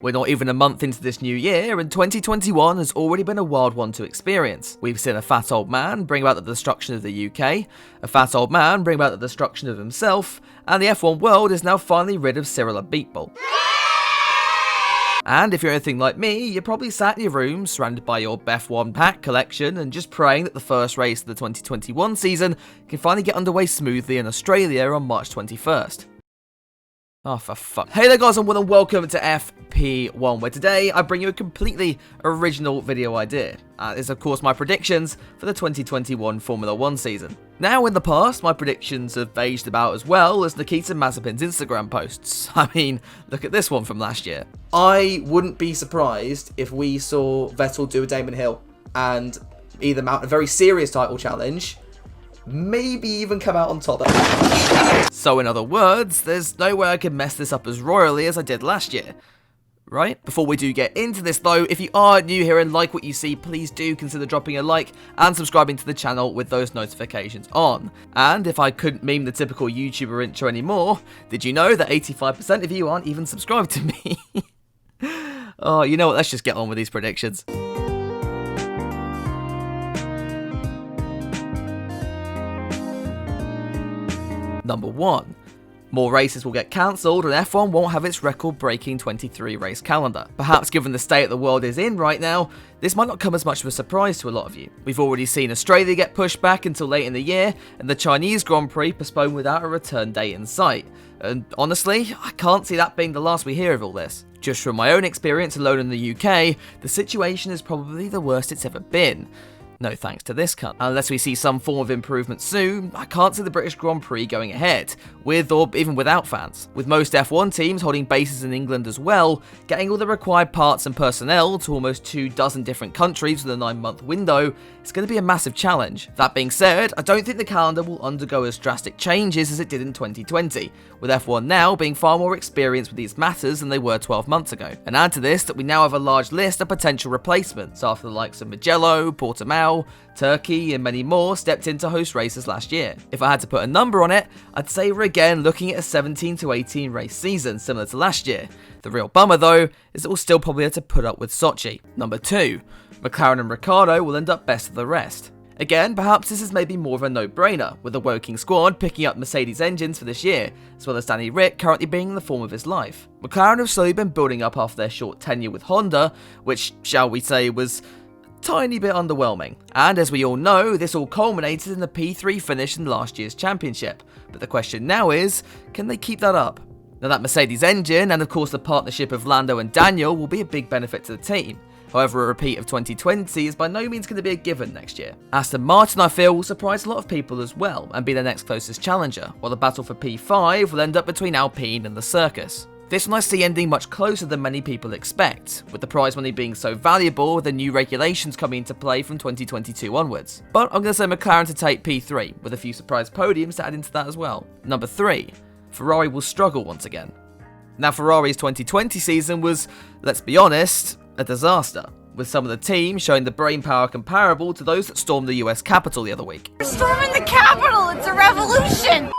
We're not even a month into this new year, and 2021 has already been a wild one to experience. We've seen a fat old man bring about the destruction of the UK, a fat old man bring about the destruction of himself, and the F1 world is now finally rid of Cyril Abiteboul. And if you're anything like me, you're probably sat in your room, surrounded by your F1 pack collection, and just praying that the first race of the 2021 season can finally get underway smoothly in Australia on March 21st. Oh, for fuck. Hey there guys, and welcome to FP1, where today I bring you a completely original video idea. It's of course my predictions for the 2021 Formula 1 season. Now in the past, my predictions have aged about as well as Nikita Mazepin's Instagram posts. I mean, look at this one from last year. I wouldn't be surprised if we saw Vettel do a Damon Hill and either mount a very serious title challenge, maybe even come out on top. So in other words, there's no way I can mess this up as royally as I did last year. Right? Before we do get into this though, if you are new here and like what you see, please do consider dropping a like and subscribing to the channel with those notifications on. And if I couldn't meme the typical YouTuber intro anymore, did you know that 85% of you aren't even subscribed to me? Oh, you know what, let's just get on with these predictions. Number 1. More races will get cancelled and F1 won't have its record-breaking 23 race calendar. Perhaps given the state the world is in right now, this might not come as much of a surprise to a lot of you. We've already seen Australia get pushed back until late in the year, and the Chinese Grand Prix postponed without a return date in sight. And honestly, I can't see that being the last we hear of all this. Just from my own experience alone in the UK, the situation is probably the worst it's ever been. No thanks to this cunt. Unless we see some form of improvement soon, I can't see the British Grand Prix going ahead, with or even without fans. With most F1 teams holding bases in England as well, getting all the required parts and personnel to almost 24 different countries with a 9-month window is going to be a massive challenge. That being said, I don't think the calendar will undergo as drastic changes as it did in 2020, with F1 now being far more experienced with these matters than they were 12 months ago. And add to this that we now have a large list of potential replacements after the likes of Mugello, Portimao, Turkey and many more stepped in to host races last year. If I had to put a number on it, I'd say we're again looking at a 17 to 18 race season similar to last year. The real bummer though is that we'll still probably have to put up with Sochi. Number 2. McLaren and Ricciardo will end up best of the rest. Again, perhaps this is maybe more of a no-brainer, with the Woking squad picking up Mercedes engines for this year, as well as Danny Rick currently being in the form of his life. McLaren have slowly been building up after their short tenure with Honda, which, shall we say, was tiny bit underwhelming. And as we all know, this all culminated in the P3 finish in last year's championship. But the question now is, can they keep that up? Now that Mercedes engine, and of course the partnership of Lando and Daniel, will be a big benefit to the team. However, a repeat of 2020 is by no means going to be a given next year. Aston Martin, I feel, will surprise a lot of people as well, and be their next closest challenger, while the battle for P5 will end up between Alpine and the Circus. This one I see ending much closer than many people expect, with the prize money being so valuable with the new regulations coming into play from 2022 onwards. But I'm going to say McLaren to take P3, with a few surprise podiums to add into that as well. Number 3. Ferrari will struggle once again. Now Ferrari's 2020 season was, let's be honest, a disaster, with some of the team showing the brainpower comparable to those that stormed the US Capitol the other week. We're storming the Capitol! It's a revolution!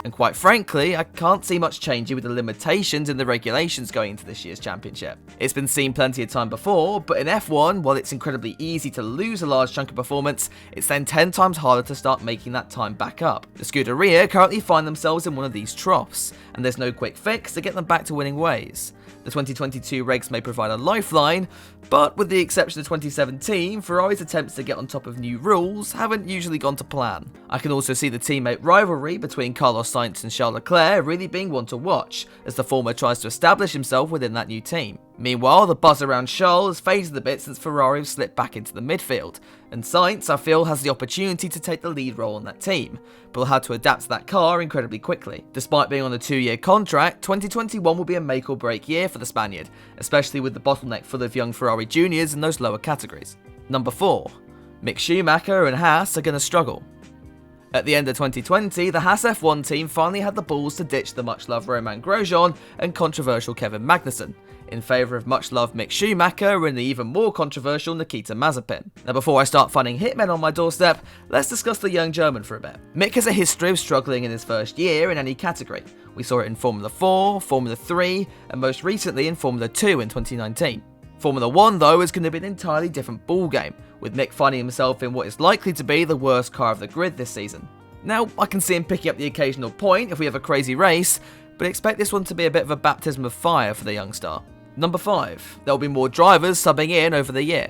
And quite frankly, I can't see much changing with the limitations in the regulations going into this year's championship. It's been seen plenty of time before, but in F1, while it's incredibly easy to lose a large chunk of performance, it's then 10 times harder to start making that time back up. The Scuderia currently find themselves in one of these troughs, and there's no quick fix to get them back to winning ways. The 2022 regs may provide a lifeline, but with the exception of 2017, Ferrari's attempts to get on top of new rules haven't usually gone to plan. I can also see the teammate rivalry between Carlos Sainz and Charles Leclerc really being one to watch, as the former tries to establish himself within that new team. Meanwhile, the buzz around Charles has faded a bit since Ferrari have slipped back into the midfield, and Sainz, I feel, has the opportunity to take the lead role on that team, but will have to adapt to that car incredibly quickly. Despite being on a 2-year contract, 2021 will be a make or break year for the Spaniard, especially with the bottleneck full of young Ferrari juniors in those lower categories. Number 4. Mick Schumacher and Haas are going to struggle. At the end of 2020, the Haas F1 team finally had the balls to ditch the much-loved Romain Grosjean and controversial Kevin Magnussen. in favour of much-loved Mick Schumacher and the even more controversial Nikita Mazepin. Now before I start finding hitmen on my doorstep, let's discuss the young German for a bit. Mick has a history of struggling in his first year in any category. We saw it in Formula 4, Formula 3, and most recently in Formula 2 in 2019. Formula 1 though is going to be an entirely different ballgame, with Mick finding himself in what is likely to be the worst car of the grid this season. Now, I can see him picking up the occasional point if we have a crazy race, but expect this one to be a bit of a baptism of fire for the young star. Number 5. There will be more drivers subbing in over the year.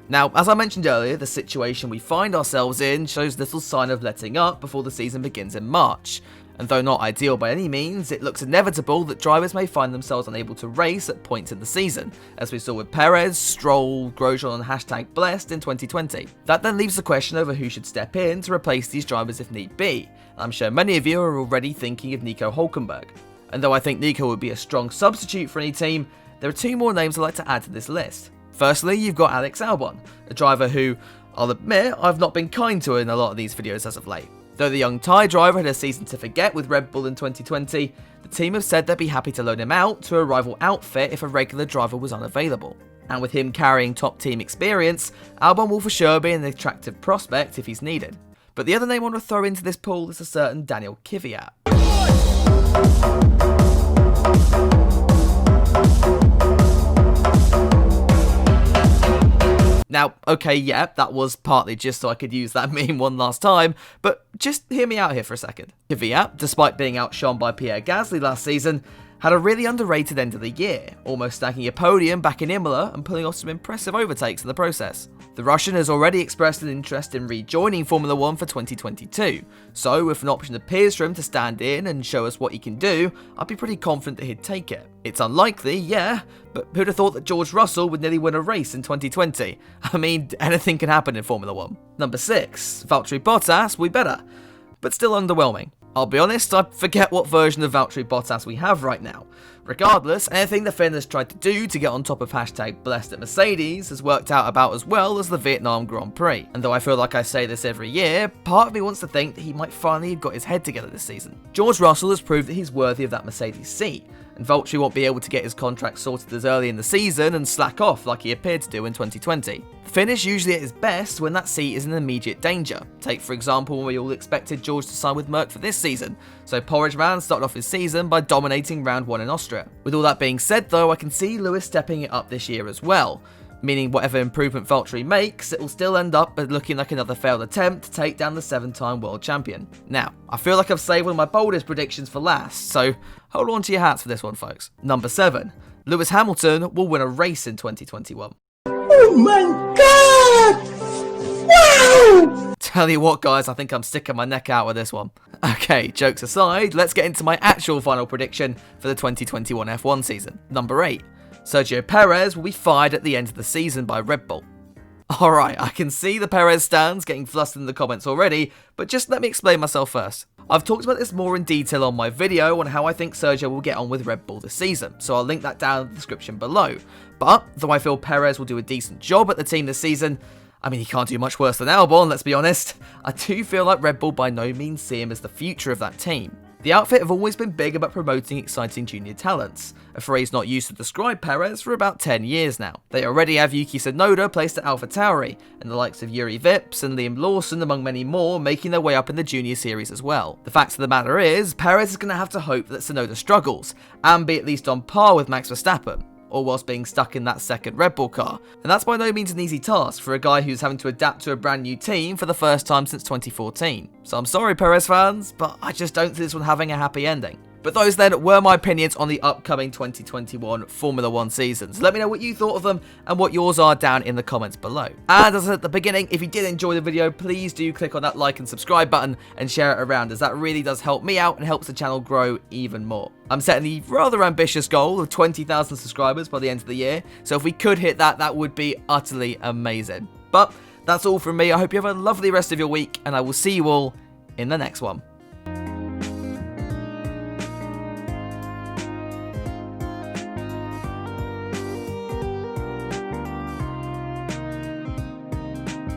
Now, as I mentioned earlier, the situation we find ourselves in shows little sign of letting up before the season begins in March. And though not ideal by any means, it looks inevitable that drivers may find themselves unable to race at points in the season, as we saw with Perez, Stroll, Grosjean and #blessed in 2020. That then leaves the question over who should step in to replace these drivers if need be. I'm sure many of you are already thinking of Nico Hülkenberg. And though I think Nico would be a strong substitute for any team, there are 2 more names I'd like to add to this list. Firstly, you've got Alex Albon, a driver who, I'll admit, I've not been kind to in a lot of these videos as of late. Though the young Thai driver had a season to forget with Red Bull in 2020, the team have said they'd be happy to loan him out to a rival outfit if a regular driver was unavailable. And with him carrying top team experience, Albon will for sure be an attractive prospect if he's needed. But the other name I want to throw into this pool is a certain Daniel Kvyat. Now, okay, yeah, that was partly just so I could use that meme one last time, but just hear me out here for a second. Kvyat, despite being outshone by Pierre Gasly last season, had a really underrated end of the year, almost stacking a podium back in Imola and pulling off some impressive overtakes in the process. The Russian has already expressed an interest in rejoining Formula 1 for 2022, so if an option appears for him to stand in and show us what he can do, I'd be pretty confident that he'd take it. It's unlikely, yeah, but who'd have thought that George Russell would nearly win a race in 2020? I mean, anything can happen in Formula 1. Number 6, Valtteri Bottas, we better, but still underwhelming. I'll be honest, I forget what version of Valtteri Bottas we have right now. Regardless, anything the Finn has tried to do to get on top of #blessed at Mercedes has worked out about as well as the Vietnam Grand Prix. And though I feel like I say this every year, part of me wants to think that he might finally have got his head together this season. George Russell has proved that he's worthy of that Mercedes seat, and Valtteri won't be able to get his contract sorted as early in the season and slack off like he appeared to do in 2020. The Finn is usually at his best when that seat is in immediate danger. Take for example when we all expected George to sign with Merc for this season, so Porridge Man started off his season by dominating round 1 in Austria. With all that being said though, I can see Lewis stepping it up this year as well, meaning whatever improvement Valtteri makes, it will still end up looking like another failed attempt to take down the 7-time world champion. Now, I feel like I've saved one of my boldest predictions for last, so hold on to your hats for this one, folks. Number 7, Lewis Hamilton will win a race in 2021. Oh my god! Wow! Tell you what guys, I think I'm sticking my neck out with this one. Okay, jokes aside, let's get into my actual final prediction for the 2021 F1 season. Number 8. Sergio Perez will be fired at the end of the season by Red Bull. Alright, I can see the Perez stands getting flustered in the comments already, but just let me explain myself first. I've talked about this more in detail on my video on how I think Sergio will get on with Red Bull this season, so I'll link that down in the description below. But, though I feel Perez will do a decent job at the team this season, I mean he can't do much worse than Albon, let's be honest, I do feel like Red Bull by no means see him as the future of that team. The outfit have always been big about promoting exciting junior talents, a phrase not used to describe Perez for about 10 years now. They already have Yuki Tsunoda placed at AlphaTauri, and the likes of Yuri Vips and Liam Lawson among many more making their way up in the junior series as well. The fact of the matter is, Perez is going to have to hope that Tsunoda struggles, and be at least on par with Max Verstappen, or whilst being stuck in that second Red Bull car, and that's by no means an easy task for a guy who's having to adapt to a brand new team for the first time since 2014. So I'm sorry Perez fans, but I just don't see this one having a happy ending. But those then were my opinions on the upcoming 2021 Formula 1 seasons. Let me know what you thought of them and what yours are down in the comments below. And as I said at the beginning, if you did enjoy the video, please do click on that like and subscribe button and share it around, as that really does help me out and helps the channel grow even more. I'm setting the rather ambitious goal of 20,000 subscribers by the end of the year, so if we could hit that, that would be utterly amazing. But that's all from me. I hope you have a lovely rest of your week, and I will see you all in the next one.